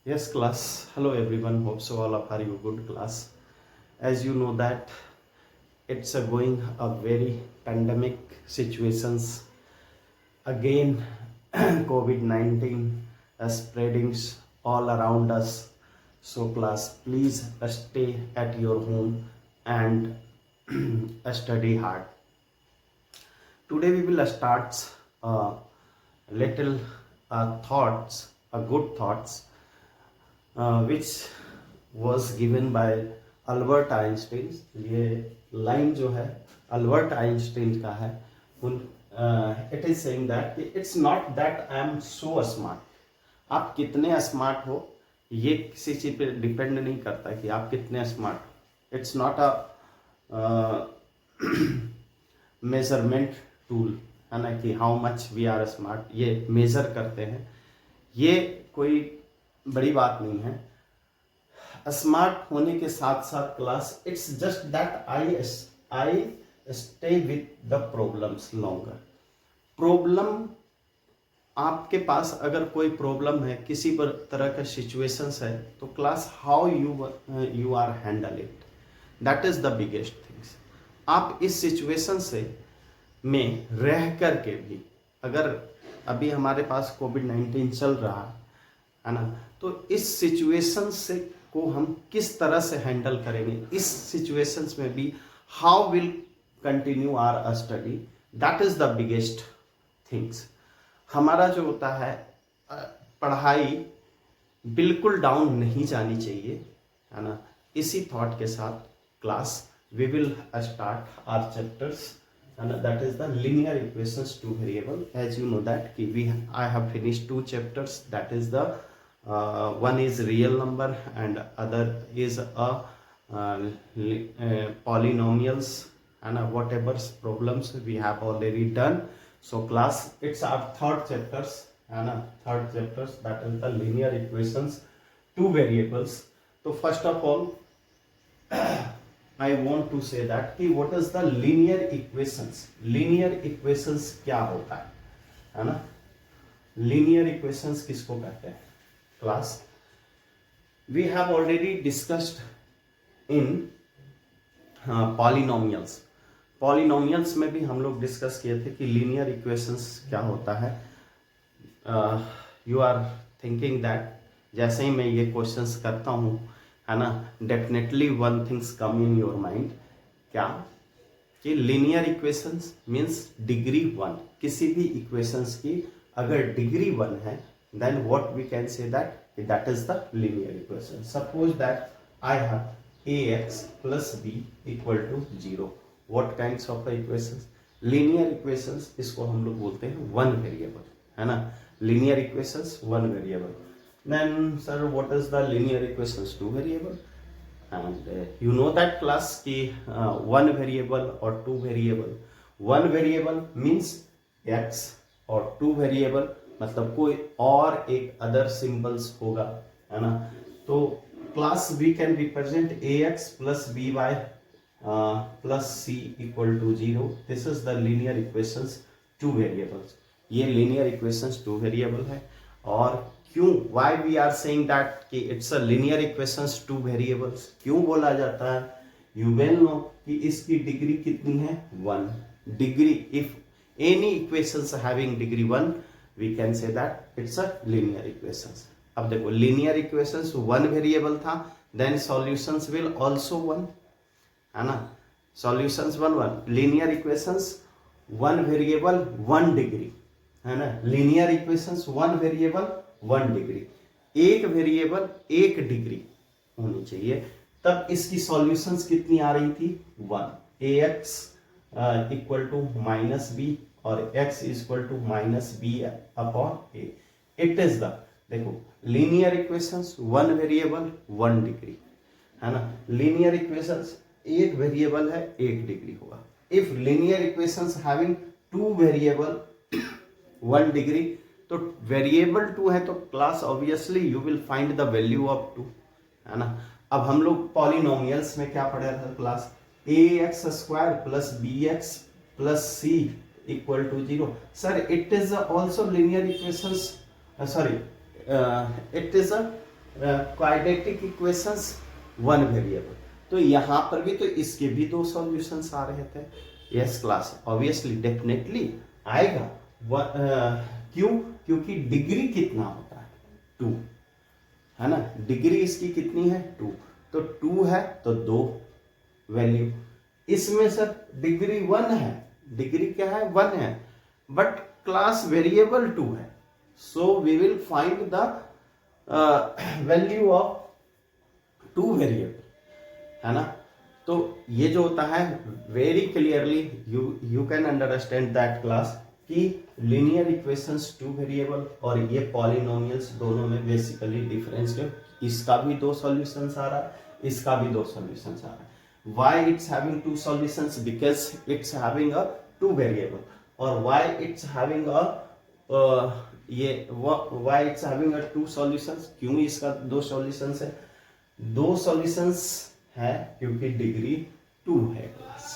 Yes, class. Hello, everyone. Hope so. All of you good class. As you know that it's a going a very pandemic situations again. COVID-19 is spreading all around us. So, class, please stay at your home and study hard. Today we will start little thoughts, good thoughts which was given by Albert Einstein. ये line जो है Albert Einstein का है. It is saying that it's not that I am so smart. आप कितने smart हो ये किसी चीज पे डिपेंड नहीं करता कि आप कितने स्मार्ट हो. It's not a measurement tool है ना कि how much we are smart. ये मेजर करते हैं, ये कोई बड़ी बात नहीं है. स्मार्ट होने के साथ साथ class it's just that I stay with the problems longer. Problem आपके पास अगर कोई प्रॉब्लम है, किसी पर तरह का सिचुएशंस है, तो class how you are handle it, that is the biggest things. आप इस सिचुएशन से में रह करके भी, अगर अभी हमारे पास कोविड-19 चल रहा है ना, तो इस सिचुएशन से को हम किस तरह से हैंडल करेंगे, इस सिचुएशंस में भी how will continue our study, that is the biggest things. हमारा जो होता है पढ़ाई बिल्कुल डाउन नहीं जानी चाहिए, है ना. इसी थॉट के साथ class we will start our chapters, and that is the linear equations two variable. As you know that I have finished two chapters, that is the one is real number and other is a polynomials, and whatever problems we have already done. So class, it's our third chapters, and third chapters, that is the linear equations two variables. So first of all I want to say that कि what is the linear equations. linear equations क्या होता है ना. linear equations किसको कहते हैं class. we have already discussed in polynomials. polynomials में भी हम लोग डिस्कस किए थे कि linear equations क्या होता है. you are thinking that जैसे ही मैं ये क्वेश्चंस करता हूँ, है ना, definitely one things come in your mind. क्या कि linear equations means degree one. किसी भी इक्वेशंस की अगर डिग्री वन है, then what we can say that is the linear equation. Suppose that I have ax plus b equal to 0. What kinds of equations, linear equations. इसको हम लोग बोलते हैं वन वेरिएबल, है ना. Linear equations one variable. Then sir, what is the linear equations two variable? And you know that class ki one variable or two variable. one variable means x और two variable मतलब कोई और एक other symbols होगा, है ना. तो class we can represent ax plus by plus c equal to 0. This is the linear equations two variables. ये linear equations two variable है. और क्यों why we are saying that कि it's a linear equations two variables क्यों बोला जाता है. You well no कि इसकी डिग्री कितनी है, one. Degree if any equations having degree one we can say that it's a linear equations. अब देखो लीनियर इक्वेशंस वन वेरिएबल था, then solutions will also one, है ना. Solutions one one. Linear equations one variable one degree, है ना. Linear equations one variable one degree. एक variable एक degree होनी चाहिए, तब इसकी सॉल्यूशंस कितनी आ रही थी, one. ax equal to minus B और x equal to minus B upon A. It is the, देखो linear equations one variable one degree, है ना. लीनियर इक्वेशंस एक वेरिएबल है एक डिग्री होगा. If linear equations having two variable one degree, तो variable two है तो class obviously you will find the value of two, है ना. अब हम लोग पॉलिनोमियल्स में क्या पढ़ा था class, ax square plus bx plus c equal to 0. Sir it is also linear equations, sorry it is a quadratic equations one variable, तो यहाँ पर भी तो इसके भी दो सॉल्यूशंस आ रहे थे। यस क्लास, ऑब्वियसली डेफिनेटली आएगा। क्यों? क्योंकि डिग्री कितना होता है, 2 है ना, डिग्री इसकी कितनी है, 2, तो 2 है तो 2 वैल्यू। इसमें सर डिग्री 1 है, डिग्री क्या है, 1 है, बट क्लास वेरिएबल 2 है, so we will find the value of 2 variable, है ना। तो ये जो होता है very clearly you can understand that class कि लीनियर इक्वेशंस 2 वेरिएबल और ये पॉलिनोमियल्स दोनों में बेसिकली डिफरेंस है। इसका भी 2 सॉल्यूशंस आ रहा है, इसका भी 2 सॉल्यूशंस आ रहा है। Why it's having 2 solutions? Because it's having a 2 variable. और why it's having a why it's having a 2 solutions? क्यों इसका 2 solutions है? 2 solutions है क्योंकि डिग्री 2 है क्लास,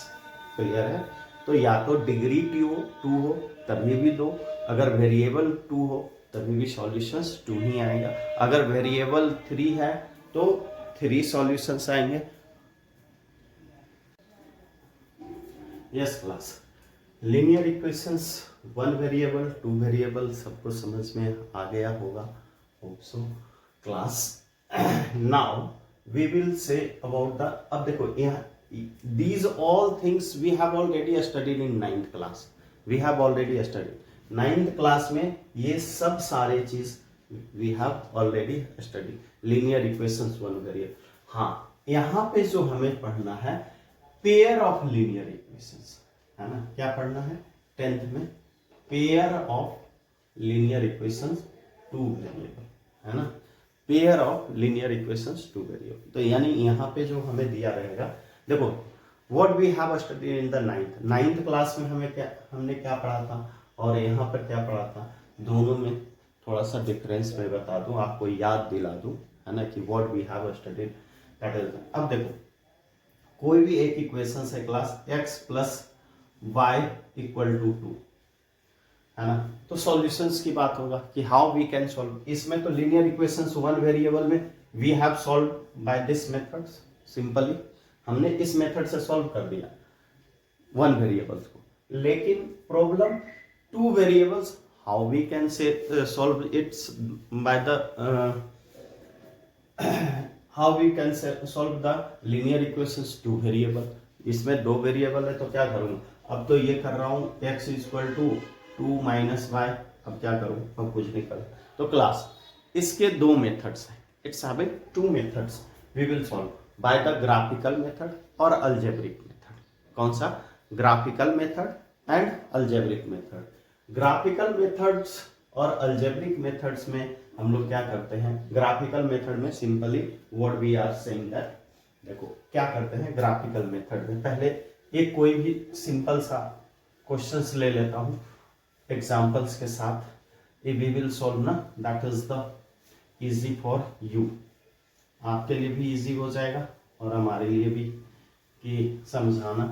क्लियर है। तो या तो डिग्री 2 हो तभी भी 2, अगर वेरिएबल 2 हो तभी भी सॉल्यूशंस 2 ही आएगा, अगर वेरिएबल 3 है तो 3 सॉल्यूशंस आएंगे। Yes class, linear equations 1 variable 2 variable सबको समझ में आ गया होगा। Also class now we will say about the, अब देखो यहाँ these all things we have already studied in 9th class, we have already studied 9th class में ये सब सारे चीज we have already studied, linear equations 1 variable. हाँ, यहाँ पे जो हमें पढ़ना है पेयर ऑफ लीनियर इक्वेशंस, है ना, क्या पढ़ना है 10th में, pair of linear equations 2 variable, है ना, pair of linear equations 2 variable. तो यानी यहाँ पे जो हमें दिया रहेगा, देखो what we have studied in the 9th class में हमने क्या पढ़ा था और यहाँ पर क्या पढ़ा था, दोनों में थोड़ा सा डिफरेंस मैं बता दूं, आपको याद दिला दूं, है ना, कि what we have studied that is. अब देखो कोई भी एक इक्वेशन है class x plus y equal to 2, है ना, तो सॉल्यूशंस की बात होगा कि हाउ वी कैन सॉल्व। इसमें तो लीनियर इक्वेशंस 1 वेरिएबल में we have solve by this methods, simply हमने इस मेथड से सॉल्व कर दिया 1 वेरिएबल्स को। लेकिन problem 2 variables, how we can say solve it's by the how we can solve the linear equations 2 variable. इसमें 2 variable है तो क्या करूंगा, अब तो ये कर रहा हूं x equal to 2 minus y, अब क्या करूं, अब कुछ नहीं करूं। तो क्लास इसके 2 मेथड्स हैं, it's having 2 methods, we will solve by the graphical method और अलजेब्रिक मेथड। कौन सा, graphical method and algebraic method. Graphical methods और अलजेब्रिक मेथड्स में हम लोग क्या करते हैं, ग्राफिकल मेथड में simply what we are saying that, देखो क्या करते हैं ग्राफिकल मेथड में, पहले एक कोई भी सिंपल सा क्वेश्चंस ले लेता हूं एग्जांपल्स के साथ, वी विल सॉल्व ना, that is the easy for you, आपके लिए भी इजी हो जाएगा और हमारे लिए भी कि समझाना।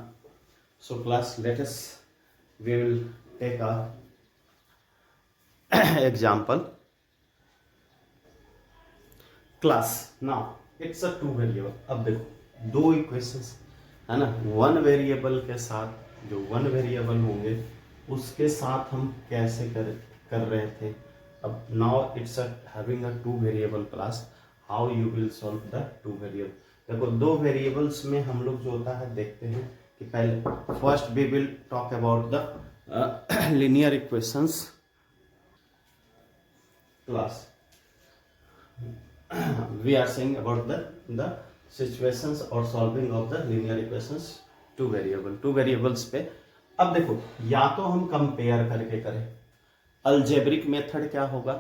So class let us we will take a example class. Now it's a 2 variable. अब देखो 2 इक्वेशंस, है ना, 1 वेरिएबल के साथ जो 1 वेरिएबल होंगे उसके साथ हम कैसे कर रहे थे। अब now it's having a 2 variable class, how you will solve the 2 variable. देखो 2 वेरिएबल्स में हम लोग जो होता है देखते हैं कि पहले first we will talk about the linear equations class. we are saying about the situations or solving of the linear equations 2 variables पे। अब देखो या तो हम कंपेयर करके करें, अलजेब्रिक मेथड क्या होगा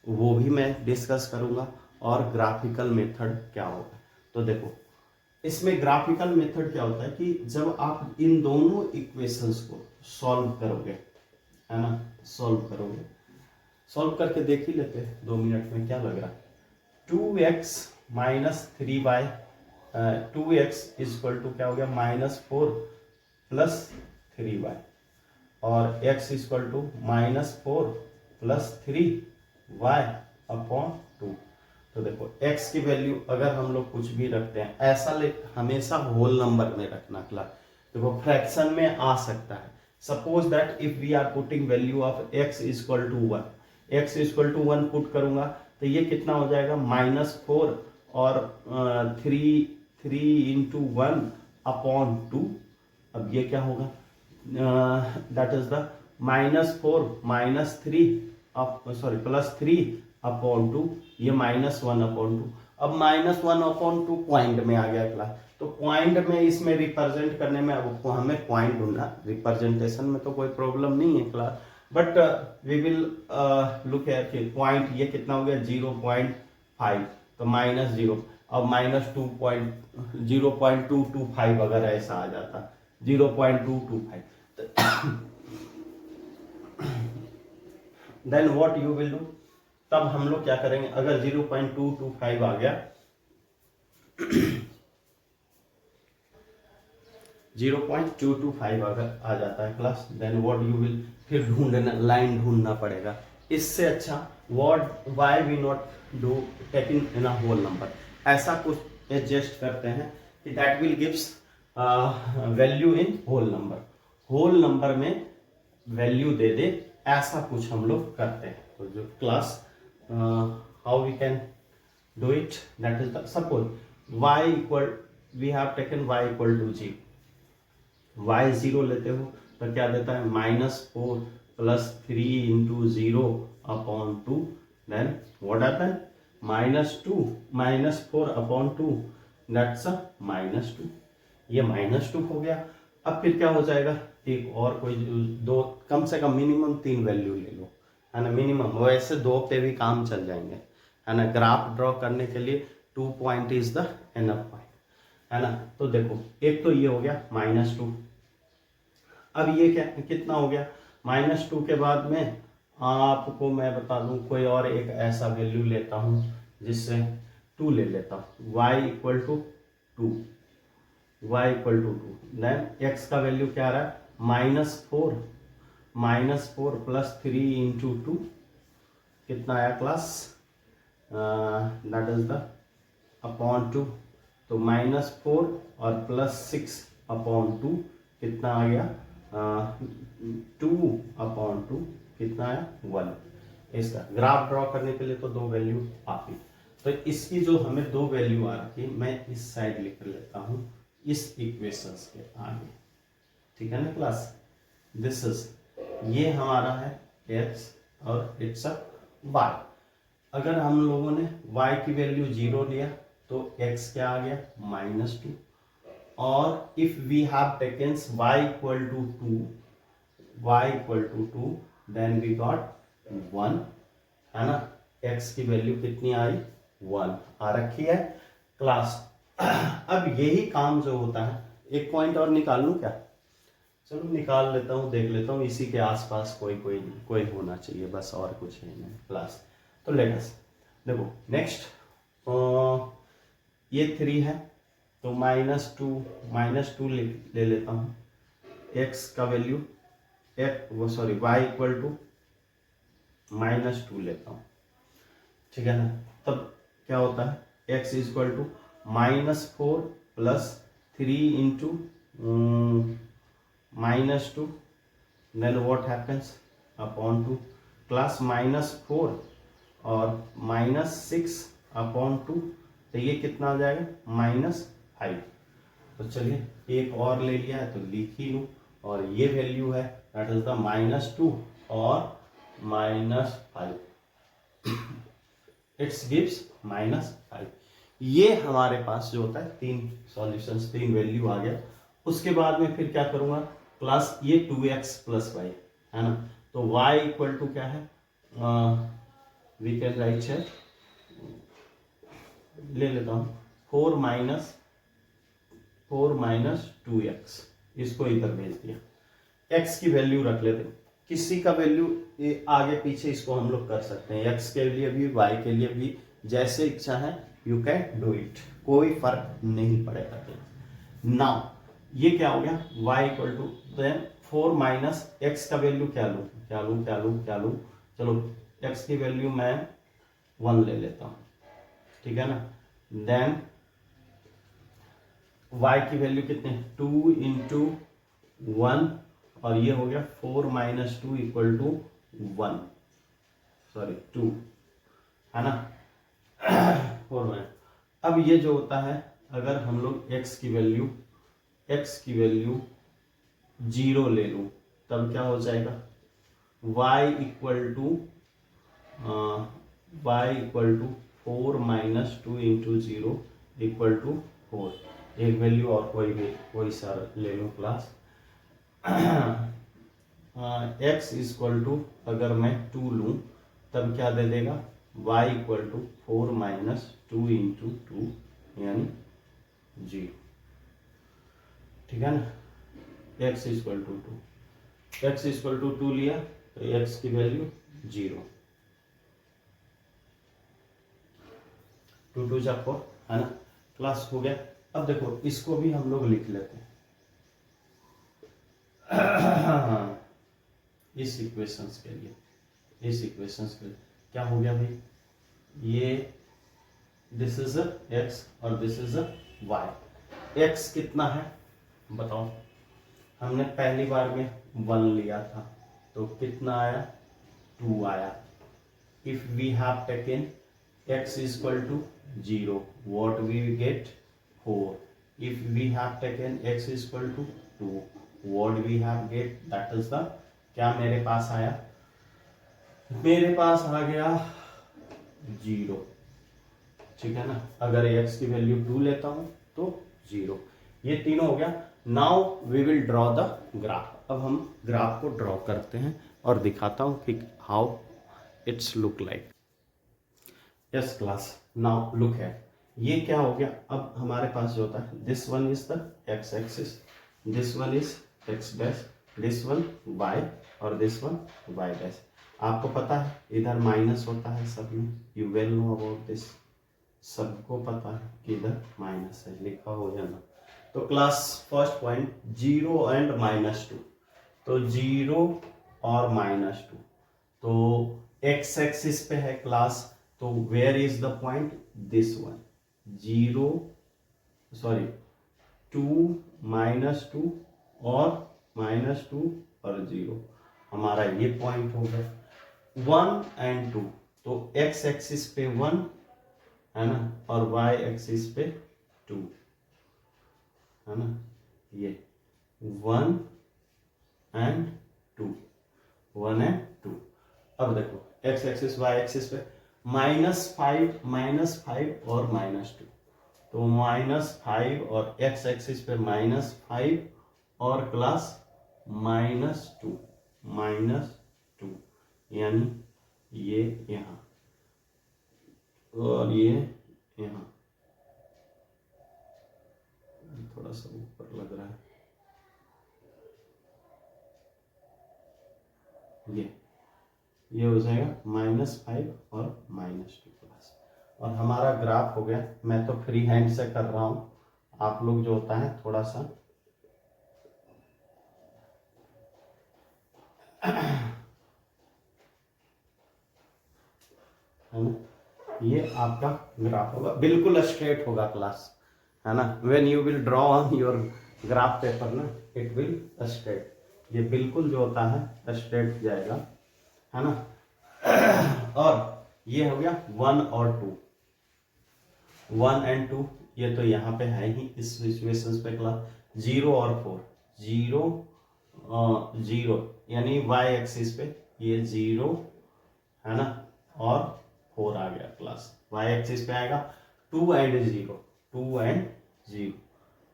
वो भी मैं डिस्कस करूंगा और ग्राफिकल मेथड क्या होगा। तो देखो इसमें ग्राफिकल मेथड क्या होता है कि जब आप इन दोनों इक्वेशंस को सॉल्व करोगे, है ना, सॉल्व करके देख ही लेते हैं 2 मिनट में, क्या लग रहा है, 2x minus 3y, 2x equal to क्या हो गया -4 प्लस 3y, और x equal to -4 plus 3y upon 2। तो देखो x की वैल्यू अगर हम लोग कुछ भी रखते हैं ऐसा हमेशा होल नंबर में रखना क्लास। देखो फ्रैक्शन में आ सकता है। Suppose that if we are putting value of x equal to 1, x equal to 1 put करूंगा तो ये कितना हो जाएगा -4 और 3 इंटू 1 अपॉन 2। अब ये क्या होगा, दैट इज द -4 -3 +3 अपॉन 2, ये -1 अपॉन 2। अब -1 अपॉन 2 पॉइंट में आ गया क्लास, तो पॉइंट में इसमें रिप्रेजेंट करने में अब हमें पॉइंट ढूंढना, रिप्रेजेंटेशन में तो कोई प्रॉब्लम नहीं है class, but we will look at point. ये कितना हो गया 0.5, तो -0। अब -0.225 अगर ऐसा आ जाता 0.225, then what you will do, तब हम लोग क्या करेंगे, अगर 0.225 आ गया 0.225 अगर आ जाता है class, then what you will, फिर ढूंढना, लाइन ढूंढना पड़ेगा। इससे अच्छा why we not do taking in a whole number, ऐसा कुछ एडजस्ट करते हैं कि that will gives value in whole number, whole number में वैल्यू दे दे, ऐसा कुछ हम लोग करते हैं। तो जो class how we can do it, that is the suppose y equal, we have taken y equal to 0, y 0 लेते हो तो क्या देता है -4 +3 into 0 upon 2, then what happen -4 upon 2, that's a -2, ये -2 हो गया। अब फिर क्या हो जाएगा, एक और कोई दो, कम से कम मिनिमम 3 वैल्यू ले लो, है ना, मिनिमम, वैसे 2 पे भी काम चल जाएंगे, है ना। ग्राफ ड्रॉ करने के लिए 2 point is the enough point, है ना। तो देखो एक तो ये हो गया -2, अब ये क्या कितना हो गया -2 के बाद में आपको मैं बता दूं कोई और एक ऐसा वैल्यू लेता हूं जिससे 2 ले लेता हूं, y equal to 2, then x का वैल्यू क्या आ रहा है -4 +3 इंटू 2, कितना आया class, that is the upon 2, तो -4 और +6 अपॉन 2 कितना आ गया 2 अपॉन 2, कितना आया 1। इसका ग्राफ ड्रॉ करने के लिए तो 2 वैल्यू आती, तो इसकी जो हमें 2 वैल्यू आ रही है मैं इस साइड लिख लेता हूं इस इक्वेशंस के आगे, ठीक है ना क्लास। दिस इज, ये हमारा है x और इट्स अ y। अगर हम लोगों ने y की वैल्यू 0 लिया तो x क्या आ गया -2, और if we have taken y equal to 2 then we got 1, है ना। x की वैल्यू कितनी आई 1 आ रखी है क्लास। अब यही काम जो होता है, एक पॉइंट और निकाल लूं क्या, चलो निकाल लेता हूं, देख लेता हूं, इसी के आसपास कोई होना चाहिए बस, और कुछ है नहीं क्लास। तो लेट अस देखो नेक्स्ट, ये 3 है तो -2 ले लेता हूं, x का वैल्यू y इक्वल टू -2 लेता हूं, ठीक है ना। तब क्या होता है x equal to -4 +3 into -2, then what happens upon 2, class -4 और -6 अपॉन 2, तो ये कितना आ जाएगा -5। तो चलिए एक और ले लिया है तो लिख ही लूँ, और ये वैल्यू है दैट इज द -2 और -5, इट्स गिव्स -5। ये हमारे पास जो होता है 3 सॉल्यूशंस, 3 वैल्यू आ गया। उसके बाद में फिर क्या करूंगा क्लास, ये 2x + y है ना, तो y इक्वल टू क्या है, वी कैन राइट है, ले लेता हूं 4 - 2x, इसको इधर भेज दिया, x की वैल्यू रख लेते, किसी का वैल्यू ये आगे पीछे इसको हम लोग कर सकते हैं, x के लिए भी y के लिए भी, जैसे इच्छा है यू कैन डू इट, कोई फर्क नहीं पड़ेगा। नाउ ये क्या हो गया y equal to, then 4 - x का वैल्यू क्या लूं, चलो x की वैल्यू मैं 1 ले लेता हूं, ठीक है ना। देन y की वैल्यू कितनी है 2 इंटू 1 और ये हो गया 4 माइनस 2 इक्वल टू 1 सॉरी 2 है ना 4 माइनस। अब ये जो होता है अगर हम लोग x की वैल्यू 0 ले लूं तब क्या हो जाएगा y equal to 4 minus 2 into 0 equal to 4। एक वैल्यू और कोई सा ले लूं क्लास x इक्वल टू अगर मैं 2 लूं तब क्या दे देगा y equal to 4 minus 2 into 2 यानी 0। ठीक है ना। x इक्वल टू 2 लिया तो x की वैल्यू 0 2 2 जा 4 है ना क्लास हो गया। अब देखो इसको भी हम लोग लिख लेते हैं इस इक्वेशंस के लिए क्या हो गया भाई ये दिस इज अ x और this is a y। x कितना है बताओ हमने पहली बार में 1 लिया था तो कितना आया 2 आया। If we have taken x equal to 0 what we get 4। if we have taken x equal to 2 what we have get that is the क्या मेरे पास आया मेरे पास आ गया 0। ठीक है ना। अगर x की वैल्यू 2 लेता हूं तो 0। ये तीनों हो गया। Now we will draw the graph. अब हम ग्राफ को ड्रॉ करते हैं और दिखाता हूं कि how it's look like. Yes class now look है ये क्या हो गया। अब हमारे पास जो होता है this one is the x axis this one is x dash this one y और दिस वन y डैश। आपको पता है इधर माइनस होता है सब में you well know about this. सबको पता है कि इधर माइनस है लिखा हो जाना। तो क्लास फर्स्ट पॉइंट 0 एंड -2 तो 0 और -2 तो x एक्सिस पे है क्लास तो where is the point this one 2 -2 और -2 और 0 हमारा ये पॉइंट हो गया 1 एंड 2 तो x एक्सिस पे 1 है ना और y एक्सिस पे 2 है ना ये 1 एंड 2 अब देखो x एक्सिस y एक्सिस पे -5 और -2 तो -5 और x एक्सिस पे -5 और क्लास -2 यानी ये यहाँ और ये यहाँ थोड़ा सा ऊपर लग रहा है ये हो जाएगा -5 और -2 क्लास। और हमारा ग्राफ हो गया। मैं तो फ्री हैंड से कर रहा हूं आप लोग जो होता है थोड़ा सा है ना ये आपका ग्राफ होगा बिल्कुल स्ट्रेट होगा क्लास है ना। When you will draw on your graph paper ना इट विल स्ट्रेट ये बिल्कुल जो होता है स्ट्रेट जाएगा है ना। और ये हो गया 1 और 2 1 एंड 2 ये तो यहाँ पे है ही इस सिचुएशन पे क्लास 0 और 4 0 यानी y एक्सिस पे ये 0 है ना और 4 आ गया क्लास। y एक्सिस पे आएगा 2 एंड 0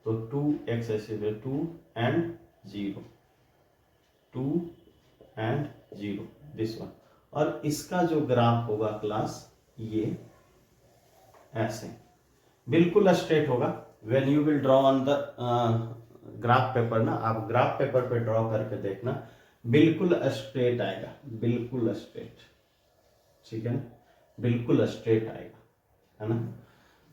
तो 2 x एक्सिस पे 2 एंड 0 दिस वन। और इसका जो ग्राफ होगा क्लास ये ऐसे बिल्कुल स्ट्रेट होगा। When you will draw on the graph paper ना आप ग्राफ पेपर पे ड्रॉ करके देखना बिल्कुल स्ट्रेट आएगा बिल्कुल स्ट्रेट। ठीक है ना बिल्कुल स्ट्रेट आएगा है ना।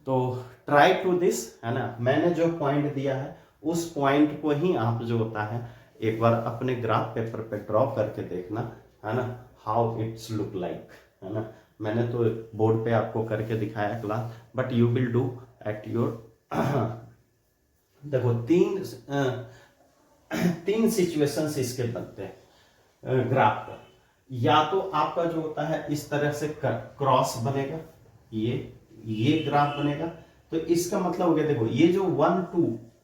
तो ट्राई टू दिस है ना। मैंने जो पॉइंट दिया है उस पॉइंट को ही आप जो होता है एक बार अपने ग्राफ पेपर पे ड्रॉ करके देखना है ना हाउ इट्स लुक लाइक है ना। मैंने तो बोर्ड पे आपको करके दिखाया class, but you will do at your. देखो तीन सिचुएशंस इसके बनते हैं ग्राफ पर। या तो आपका जो होता है इस तरह से क्रॉस बनेगा, ये ग्राफ बनेगा, तो इसका मतलब हो गया, देखो ये जो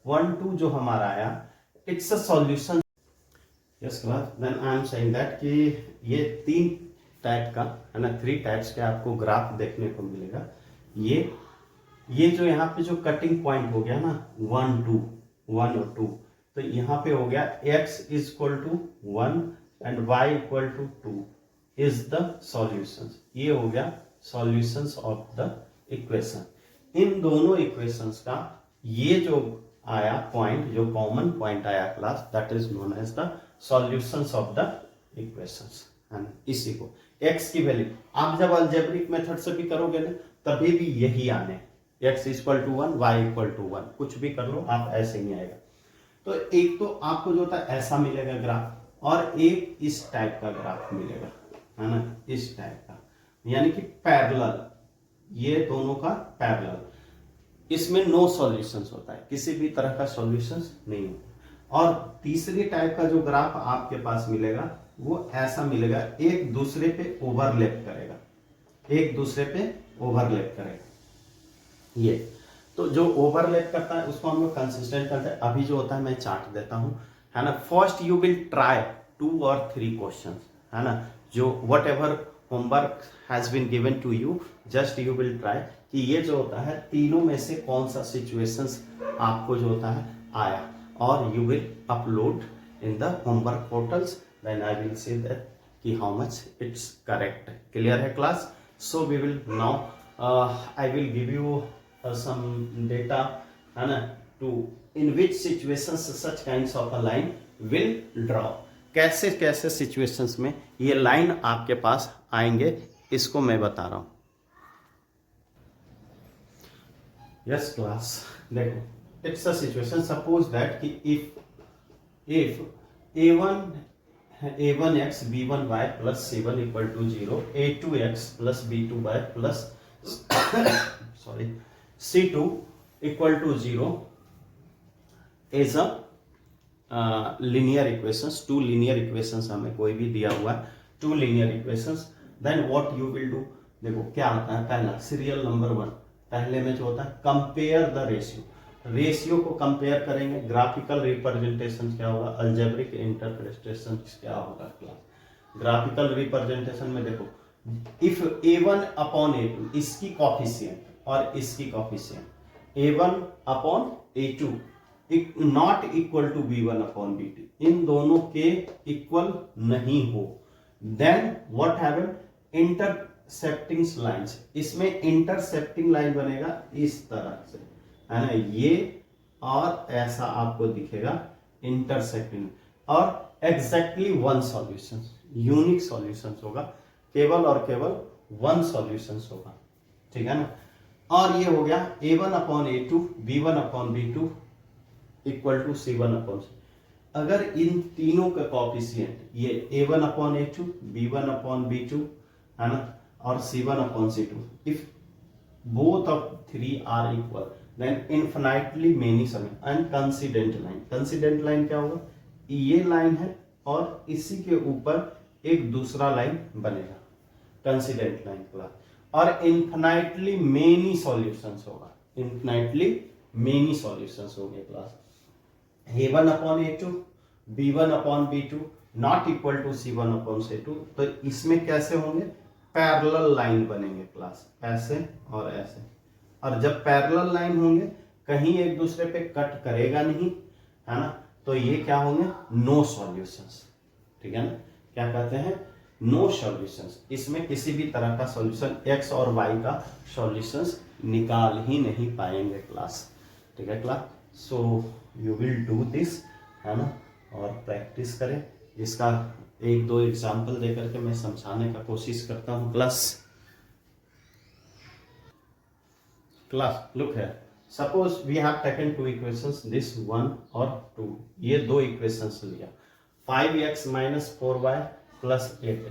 1 2 जो हमारा आया, it's a solution. Yes class, then I am saying that कि ये 3 टाइप का है ना, 3 टाइप्स के आपको ग्राफ देखने को मिलेगा। ये जो यहाँ पे जो कटिंग पॉइंट हो गया ना 1 2 1 और 2, तो यहाँ पे हो गया x is equal to 1 and y equal to 2 is the solutions. ये हो गया सॉल्यूशंस ऑफ द इक्वेशन। इन दोनों इक्वेशंस का ये जो आया पॉइंट, जो कॉमन पॉइंट आया class, that is known as the solutions of the equations. इसी को x की वैल्यू आप जब अलजेब्रिक मेथड से भी करोगे ना, तभी भी यही आने, x equal to 1 y equal to 1, कुछ भी कर लो आप ऐसे ही आएगा। तो एक तो आपको जो होता है ऐसा मिलेगा ग्राफ, और एक इस टाइप का ग्राफ मिलेगा, है ना, इस टाइप का, यानी कि पैरेलल, ये दोनों का पैरेलल। इसमें नो सॉल्यूशंस होता है, किसी भी तरह का सॉल्यूशंस नहीं होता। और तीसरी टाइप का जो ग्राफ आपके पास मिलेगा वो ऐसा मिलेगा, एक दूसरे पे ओवरलैप करेगा, एक दूसरे पे ओवरलैप करेगा। ये तो जो ओवरलैप करता है उसको हम लोग कंसिस्टेंट करते हैं। अभी जो होता है मैं चार्ट देता हूं, है ना। First you will try 2 or 3 question, है ना, जो whatever homework has been given to you, just you will try कि ये जो होता है तीनों में से कौन सा सिचुएशंस आपको जो होता है आया, और you will upload in the homework portals, then I will see that कि how much it's correct. Clear है class? So we will now I will give you some data, है ना, to in which situations such kinds of a line will draw। कैसे कैसे situations में ये line आपके पास आएंगे, इसको मैं बता रहा हूं। यस क्लास, देखो it's a situation, suppose that कि if a1x b1y plus c1 equal to 0, a2x plus b2y plus sorry C2 equal to 0 is a linear equations, 2 linear equations हमें कोई भी दिया हुआ है, 2 linear equations, then what you will do। देखो क्या होता है, पहला सीरियल नंबर 1, पहले में जो होता है कंपेयर द रेशियो, रेशियो को कंपेयर करेंगे। ग्राफिकल रिप्रेजेंटेशन क्या होगा, अलजेब्रिक इंटरप्रिटेशन क्या होगा क्लास। ग्राफिकल रिप्रेजेंटेशन में देखो, इफ a1 अपॉन a2, इसकी कॉफिशिएंट और इसकी coefficient a1 upon a2 not equal to b1 upon b2, इन दोनों के इक्वल नहीं हो, then what happen, intercepting lines, इसमें इंटरसेप्टिंग लाइन बनेगा इस तरह से, है ना, ये और ऐसा आपको दिखेगा इंटरसेप्टिंग, और एग्जैक्टली 1 सॉल्यूशन, यूनिक सॉल्यूशन होगा, केवल और केवल 1 सॉल्यूशन होगा, ठीक है ना। और ये हो गया a1 upon a2 b1 upon b2 equal to c1 upon c। अगर इन तीनों का कॉफिशिएंट ये a1 upon a2 b1 upon b2, है ना, और c1 upon c2, if both of 3 are equal, then infinitely many solution. And coincident line, coincident line क्या होगा, ये लाइन है और इसी के ऊपर एक दूसरा लाइन बनेगा, कंसिडेंट लाइन क्लास। और इन्फिनाइटली मेनी सॉल्यूशंस होगा, इन्फिनाइटली मेनी सॉल्यूशंस हो गए class. a1 upon a2 b1 upon b2 not equal to c1 upon c2, तो इसमें कैसे होंगे, पैरेलल लाइन बनेंगे क्लास, ऐसे और ऐसे। और जब पैरेलल लाइन होंगे, कहीं एक दूसरे पे कट करेगा नहीं, है ना, तो ये क्या होंगे, नो सॉल्यूशंस, ठीक है ना। क्या कहते हैं, नो सॉल्यूशंस, इसमें किसी भी तरह का सॉल्यूशन x और y का सॉल्यूशंस निकाल ही नहीं पाएंगे क्लास, ठीक है class. So you will do this, है ना, और प्रैक्टिस करें। इसका 1-2 एग्जाम्पल देकर के मैं समझाने का कोशिश करता हूँ क्लास। लुक है, suppose we have taken 2 equations, this 1 और 2, ये 2 इक्वेशंस लिया, 5x माइनस 4y प्लस 8,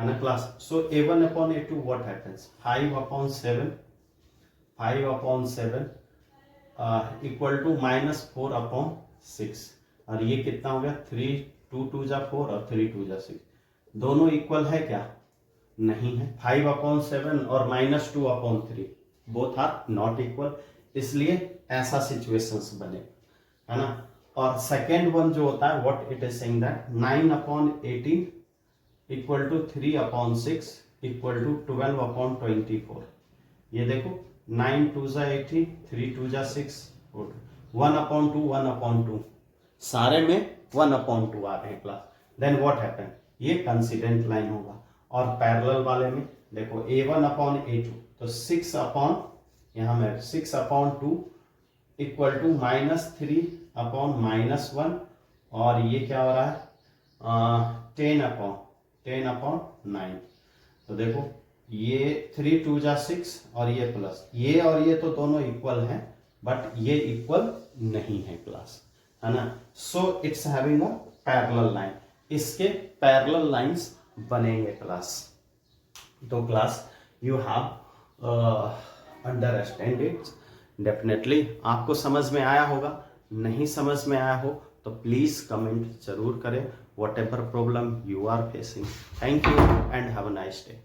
है ना class. So a1 upon a2 what happens? 5 upon 7 equal to -4 upon 6. और ये कितना हो गया? 3 2 2 जा 4 और 3 2 जा 6. दोनों इक्वल है क्या? नहीं है. 5 अपॉन 7 और -2 upon 3 both are not equal. इसलिए ऐसा सिचुएशंस बने, है ना. और सेकेंड वन जो होता है what it is saying that 9 upon 18 equal to 3 upon 6 equal to 12 upon 24. ये देखो 9 2 जा 18 3 2 जा 6 1 अपॉन 2 1 अपॉन 2 सारे में 1 अपॉन 2 आ रहे हैं क्लास. Then what happen? ये कंसिडेंट लाइन होगा. और पैरेलल वाले में देखो a1 अपॉन a2 तो 6 अपॉन यहां में 6 अपॉन 2 इक्वल टू -3 अपॉन -1. और ये क्या हो रहा है 10 अपॉन 9. तो देखो ये 3 2 जा 6 और ये प्लस ये और ये तो दोनों इक्वल हैं बट ये इक्वल नहीं है क्लास, है ना. So it's having a parallel line. इसके पैरेलल लाइंस बनेंगे क्लास. तो class you have understand it. Definitely आपको समझ में आया होगा. नहीं समझ में आया हो तो प्लीज कमेंट जरूर करें. Whatever problem you are facing. Thank you and have a nice day.